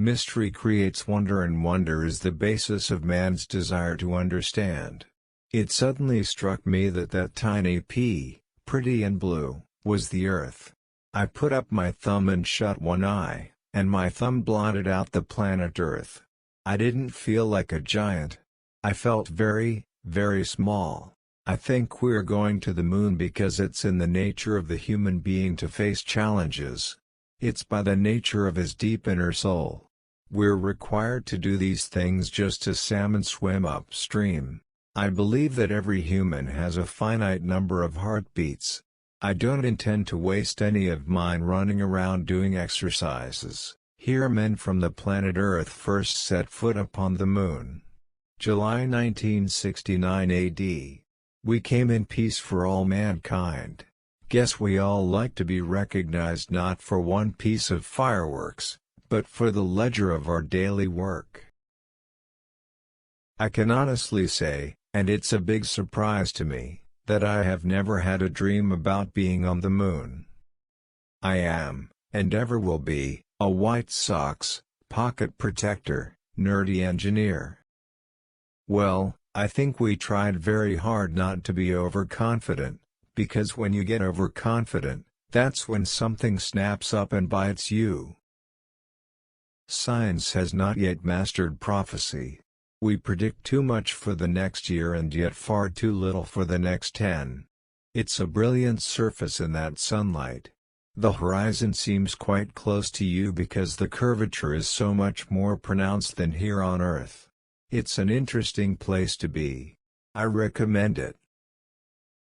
Mystery creates wonder, and wonder is the basis of man's desire to understand. It suddenly struck me that that tiny pea, pretty and blue, was the Earth. I put up my thumb and shut one eye, and my thumb blotted out the planet Earth. I didn't feel like a giant. I felt very, very small. I think we're going to the moon because it's in the nature of the human being to face challenges. It's by the nature of his deep inner soul. We're required to do these things just as salmon swim upstream. I believe that every human has a finite number of heartbeats. I don't intend to waste any of mine running around doing exercises. Here men from the planet Earth first set foot upon the moon. July 1969 AD. We came in peace for all mankind. Guess we all like to be recognized not for one piece of fireworks, but for the ledger of our daily work. I can honestly say, and it's a big surprise to me, that I have never had a dream about being on the moon. I am, and ever will be, a White Sox, pocket protector, nerdy engineer. Well, I think we tried very hard not to be overconfident, because when you get overconfident, that's when something snaps up and bites you. Science has not yet mastered prophecy. We predict too much for the next year and yet far too little for the next 10. It's a brilliant surface in that sunlight. The horizon seems quite close to you because the curvature is so much more pronounced than here on Earth. It's an interesting place to be. I recommend it.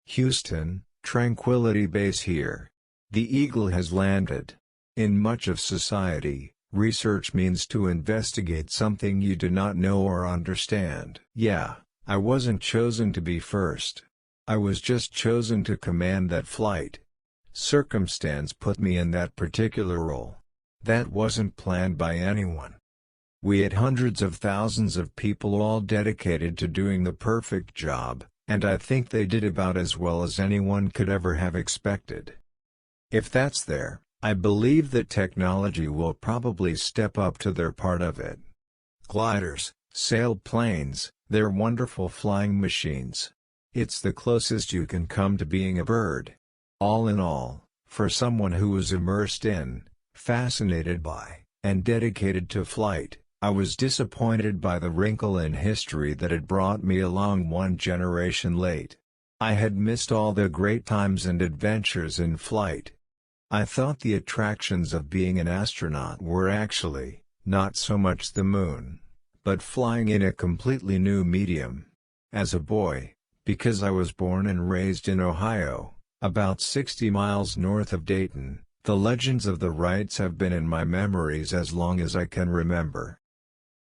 Houston, Tranquility Base here. The Eagle has landed. In much of society, research means to investigate something you do not know or understand. Yeah, I wasn't chosen to be first. I was just chosen to command that flight. Circumstance put me in that particular role. That wasn't planned by anyone. We had hundreds of thousands of people all dedicated to doing the perfect job, and I think they did about as well as anyone could ever have expected. If that's there, I believe that technology will probably step up to their part of it. Gliders, sailplanes, they're wonderful flying machines. It's the closest you can come to being a bird. All in all, for someone who was immersed in, fascinated by, and dedicated to flight, I was disappointed by the wrinkle in history that had brought me along one generation late. I had missed all the great times and adventures in flight. I thought the attractions of being an astronaut were actually, not so much the moon, but flying in a completely new medium. As a boy, because I was born and raised in Ohio, about 60 miles north of Dayton, the legends of the Wrights have been in my memories as long as I can remember.